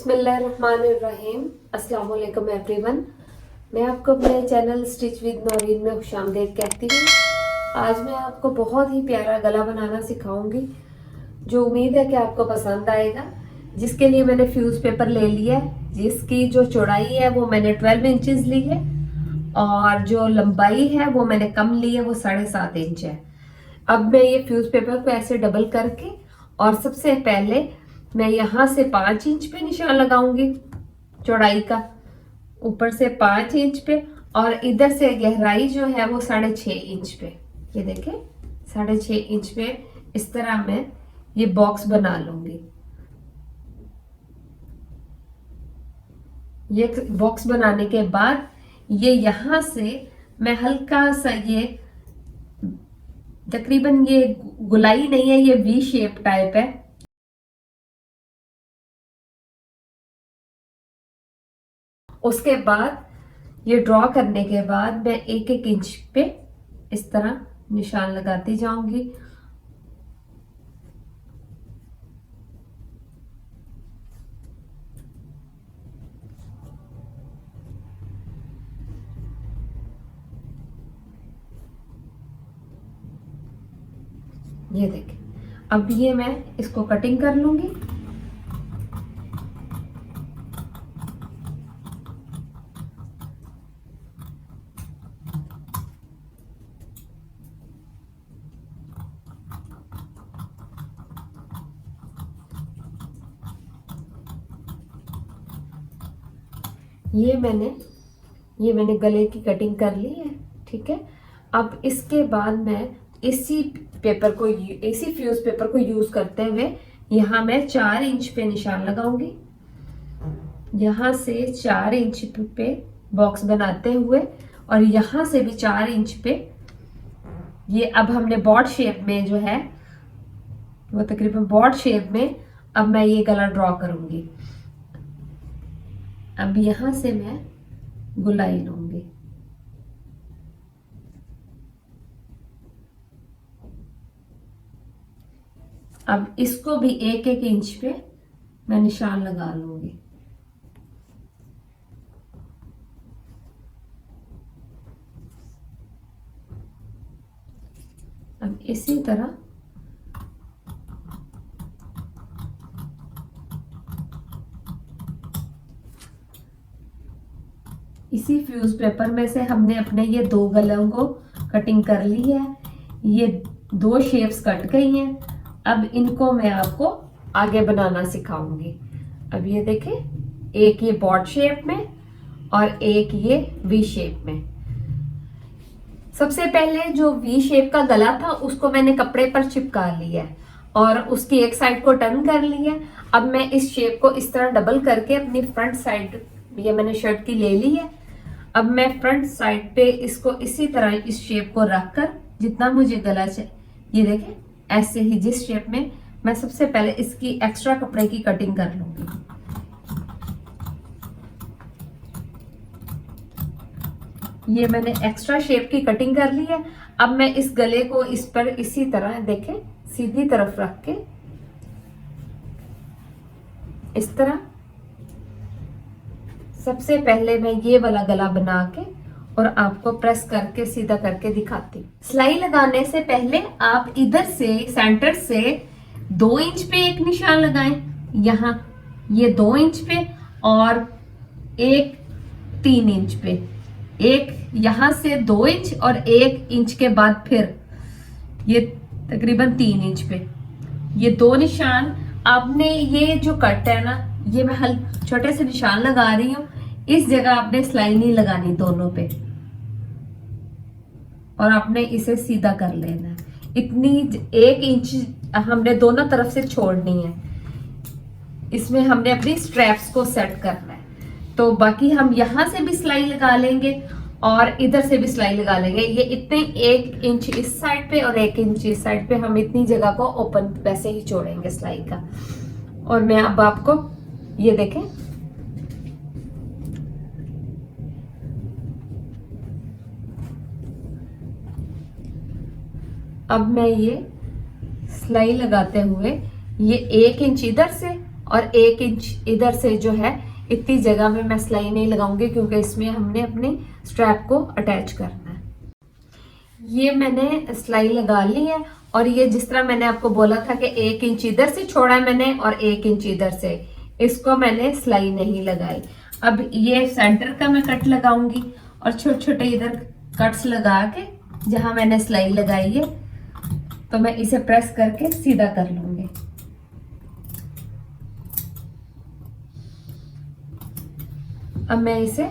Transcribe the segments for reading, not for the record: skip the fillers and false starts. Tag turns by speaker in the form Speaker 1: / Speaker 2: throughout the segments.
Speaker 1: बिस्मिल्लाहिर्रहमानिर्रहीम। अस्सलाम वालेकुम एवरीवन। मैं आपको अपने चैनल स्टिच विद नौरीन में खुशामदीद कहती हूँ। आज मैं आपको बहुत ही प्यारा गला बनाना सिखाऊंगी जो उम्मीद है कि आपको पसंद आएगा। जिसके लिए मैंने फ्यूज पेपर ले लिया है, जिसकी जो चौड़ाई है वो मैंने 12 इंचेस ली है और जो लंबाई है वो मैंने कम ली है, वो 7.5 इंच है। अब मैं ये फ्यूज पेपर को ऐसे डबल करके और सबसे पहले मैं यहाँ से 5 इंच पे निशान लगाऊंगी चौड़ाई का, ऊपर से 5 इंच पे, और इधर से गहराई जो है वो 6.5 इंच पे। ये देखें 6.5 इंच पे इस तरह मैं ये बॉक्स बना लूंगी। ये बॉक्स बनाने के बाद ये यहां से मैं हल्का सा ये तकरीबन ये गुलाई नहीं है, ये वी शेप टाइप है। उसके बाद ये ड्रॉ करने के बाद मैं 1-1 इंच पे इस तरह निशान लगाती जाऊंगी। ये देखें, अब ये मैं इसको कटिंग कर लूंगी। ये मैंने गले की कटिंग कर ली है, ठीक है। अब इसके बाद मैं इसी फ्यूज पेपर को यूज करते हुए यहाँ मैं 4 इंच पे निशान लगाऊंगी। यहाँ से 4 इंच पे बॉक्स बनाते हुए और यहाँ से भी 4 इंच पे ये अब हमने बॉर्ड शेप में जो है वो तकरीबन बॉर्ड शेप में अब मैं ये गला ड्रॉ करूंगी। अब यहां से मैं गुलाई लूंगी। अब इसको भी 1-1 इंच पे मैं निशान लगा लूंगी। अब इसी तरह इसी फ्यूज पेपर में से हमने अपने ये 2 गलों को कटिंग कर ली है। ये 2 शेप्स कट गई हैं। अब इनको मैं आपको आगे बनाना सिखाऊंगी। अब ये देखें, एक ये बॉर्ड शेप में और एक ये वी शेप में। सबसे पहले जो वी शेप का गला था उसको मैंने कपड़े पर चिपका लिया है और उसकी एक साइड को टर्न कर लिया है। अब मैं इस शेप को इस तरह डबल करके अपनी फ्रंट साइड, ये मैंने शर्ट की ले ली है। अब मैं फ्रंट साइड पे इसको इसी तरह इस शेप को रखकर जितना मुझे गला चाहिए, ये देखें ऐसे ही जिस शेप में, मैं सबसे पहले इसकी एक्स्ट्रा कपड़े की कटिंग कर लूंगी। ये मैंने एक्स्ट्रा शेप की कटिंग कर ली है। अब मैं इस गले को इस पर इसी तरह देखें सीधी तरफ रख के इस तरह सबसे पहले मैं ये वाला गला बना के और आपको प्रेस करके सीधा करके दिखाती हूँ। सिलाई लगाने से पहले आप इधर से सेंटर से 2 इंच पे एक निशान लगाएं, यहाँ ये 2 इंच पे, और एक 3 इंच पे, एक यहाँ से 2 इंच और 1 इंच के बाद फिर ये तकरीबन 3 इंच पे ये 2 निशान आपने, ये जो कट है ना, ये मैं छोटे से निशान लगा रही हूँ। इस जगह आपने सिलाई नहीं लगानी दोनों पे और आपने इसे सीधा कर लेना है। इतनी 1 इंच हमने दोनों तरफ से छोड़नी है। इसमें हमने अपनी स्ट्रैप्स को सेट करना है। तो बाकी हम यहां से भी सिलाई लगा लेंगे और इधर से भी सिलाई लगा लेंगे। ये इतने 1 इंच इस साइड पे और 1 इंच इस साइड पे, हम इतनी जगह को ओपन वैसे ही छोड़ेंगे सिलाई का। और मैं अब आपको ये देखें, अब मैं ये सिलाई लगाते हुए ये 1 इंच इधर से और 1 इंच इधर से जो है इतनी जगह में मैं सिलाई नहीं लगाऊंगी, क्योंकि इसमें हमने अपने स्ट्रैप को अटैच करना है। ये मैंने सिलाई लगा ली है, और ये जिस तरह मैंने आपको बोला था कि 1 इंच इधर से छोड़ा है मैंने और 1 इंच इधर से, इसको मैंने सिलाई नहीं लगाई। अब ये सेंटर का मैं कट लगाऊंगी और छोटे छोटे इधर कट्स लगा के जहां मैंने सिलाई लगाई है, तो मैं इसे प्रेस करके सीधा कर लूंगी। अब मैं इसे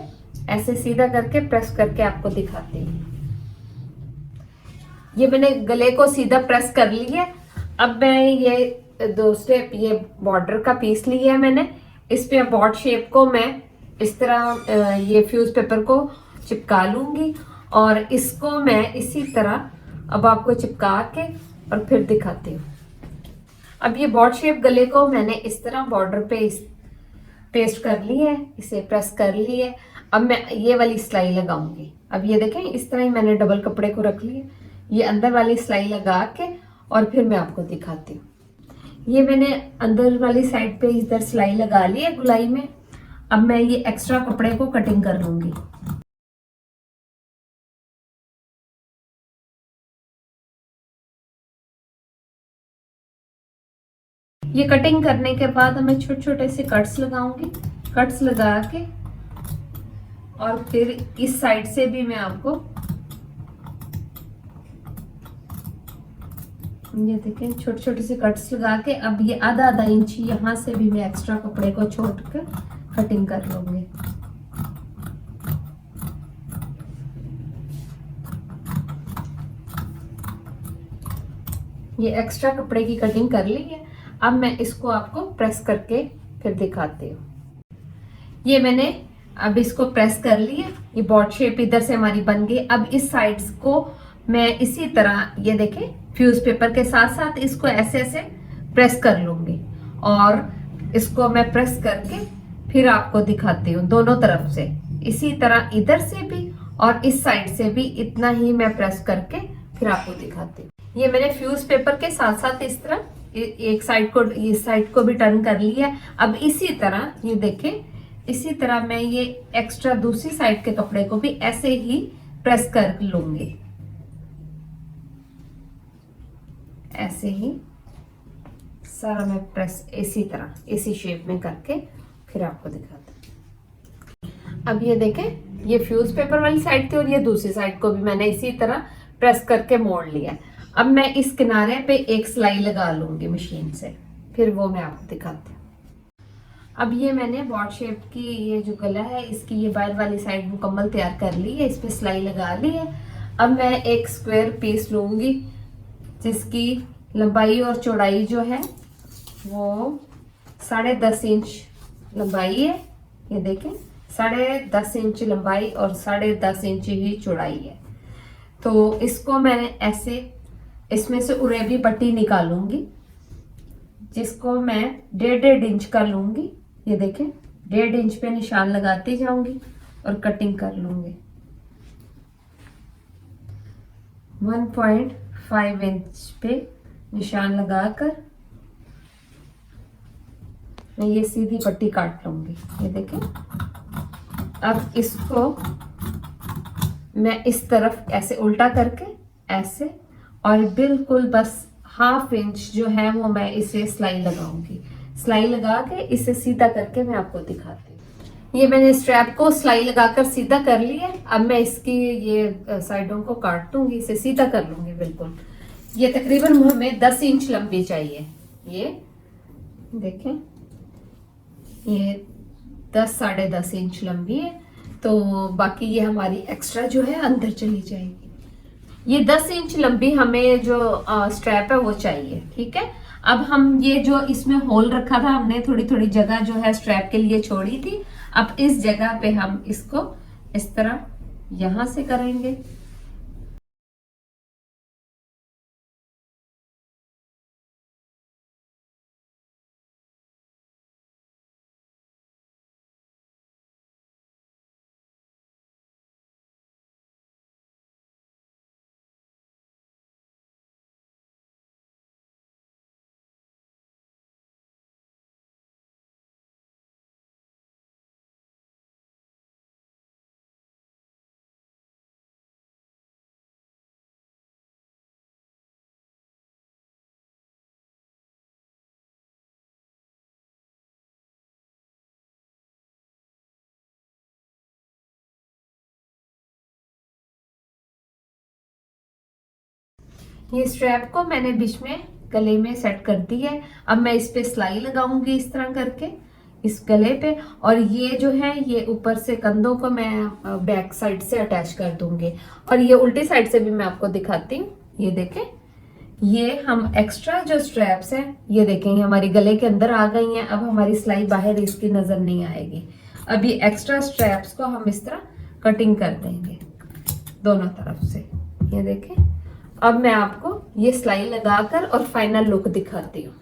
Speaker 1: ऐसे सीधा करके प्रेस करके आपको दिखाती हूँ। ये मैंने गले को सीधा प्रेस कर लिया है। अब मैं ये 2 स्टेप ये बॉर्डर का पीस लिया है मैंने, इस पे बॉर्ड शेप को मैं इस तरह ये फ्यूज पेपर को चिपका लूंगी, और इसको मैं इसी तरह अब आपको चिपका के और फिर दिखाती हूँ। अब ये बॉर्ड शेप गले को मैंने इस तरह बॉर्डर पे पेस्ट कर ली है, इसे प्रेस कर ली है। अब मैं ये वाली सिलाई लगाऊंगी। अब ये देखें इस तरह ही मैंने डबल कपड़े को रख लिया, ये अंदर वाली सिलाई लगा के और फिर मैं आपको दिखाती हूँ। ये मैंने अंदर वाली साइड पे इधर सिलाई लगा ली है गुलाई में। अब मैं ये एक्स्ट्रा कपड़े को कटिंग कर लूंगी। ये कटिंग करने के बाद मैं छोटे छोटे से कट्स लगाऊंगी। कट्स लगा के और फिर इस साइड से भी मैं आपको, ये देखें छोटे छोटे से कट्स लगा के, अब ये आधा आधा इंच यहाँ से भी मैं एक्स्ट्रा कपड़े को छोड़ कर कटिंग कर लूंगी। ये एक्स्ट्रा कपड़े की कटिंग कर ली है। अब मैं इसको आपको प्रेस करके फिर दिखाती हूँ। ये मैंने अब इसको प्रेस कर लिया, ये बॉर्ड शेप इधर से हमारी बन गई। अब इस साइड्स को मैं इसी तरह ये देखें फ्यूज पेपर के साथ साथ इसको ऐसे ऐसे प्रेस कर लूंगी, और इसको मैं प्रेस करके फिर आपको दिखाती हूँ दोनों तरफ से। इसी तरह इधर से भी और इस साइड से भी इतना ही मैं प्रेस करके फिर आपको दिखाती हूँ। ये मैंने फ्यूज पेपर के साथ साथ इस तरह एक साइड को, इस साइड को भी टर्न कर लिया। अब इसी तरह ये देखें, इसी तरह मैं ये एक्स्ट्रा दूसरी साइड के कपड़े को भी ऐसे ही प्रेस कर लूंगी, ऐसे ही सारा मैं प्रेस इसी तरह इसी शेप में करके फिर आपको दिखाती हूँ। अब ये देखें ये फ्यूज पेपर वाली साइड थी और ये दूसरी साइड को भी मैंने इसी तरह प्रेस करके मोड़ लिया। अब मैं इस किनारे पे एक सिलाई लगा लूंगी मशीन से, फिर वो मैं आपको दिखाती हूँ। अब ये मैंने बॉर्ड शेप की ये जो गला है इसकी ये बाहर वाली साइड मुकम्मल तैयार कर ली है, इस पे सिलाई लगा ली है। अब मैं एक स्क्वायर पीस लूंगी जिसकी लंबाई और चौड़ाई जो है वो 10.5 इंच लंबाई है। ये देखें 10.5 इंच लंबाई और 10.5 इंच ही चौड़ाई है। तो इसको मैं ऐसे इसमें से उरेबी पट्टी निकालूंगी, जिसको मैं 1.5 इंच का लूंगी। ये देखें 1.5 इंच पे निशान लगाती जाऊंगी और कटिंग कर लूंगी। 1.5 इंच पे निशान लगाकर मैं ये सीधी पट्टी काट लूंगी। ये देखें अब इसको मैं इस तरफ ऐसे उल्टा करके ऐसे, और बिल्कुल बस 1/2 इंच जो है वो मैं इसे सिलाई लगाऊंगी। सिलाई लगा के इसे सीधा करके मैं आपको दिखाती हूँ। ये मैंने स्ट्रैप को सिलाई लगाकर सीधा कर लिया। अब मैं इसकी ये साइडों को काट दूंगी, इसे सीधा कर लूंगी बिल्कुल। ये तकरीबन हमें 10 इंच लंबी चाहिए। ये देखें ये 10-10.5 इंच लंबी है, तो बाकी ये हमारी एक्स्ट्रा जो है अंदर चली जाएगी। ये 10 इंच लंबी हमें जो स्ट्रैप है वो चाहिए, ठीक है। अब हम ये जो इसमें होल रखा था हमने, थोड़ी थोड़ी जगह जो है स्ट्रैप के लिए छोड़ी थी, अब इस जगह पे हम इसको इस तरह यहां से करेंगे। ये स्ट्रैप को मैंने बीच में गले में सेट कर दी है। अब मैं इस पे सिलाई लगाऊंगी इस तरह करके इस गले पे, और ये जो है ये ऊपर से कंधों को मैं बैक साइड से अटैच कर दूंगी। और ये उल्टी साइड से भी मैं आपको दिखाती हूँ। ये देखें, ये हम एक्स्ट्रा जो स्ट्रैप्स हैं ये देखें ये हमारी गले के अंदर आ गई हैं। अब हमारी सिलाई बाहर इसकी नजर नहीं आएगी। अब ये एक्स्ट्रा स्ट्रैप्स को हम इस तरह कटिंग कर देंगे दोनों तरफ से। ये देखें, अब मैं आपको ये सिलाई लगाकर और फाइनल लुक दिखाती हूँ।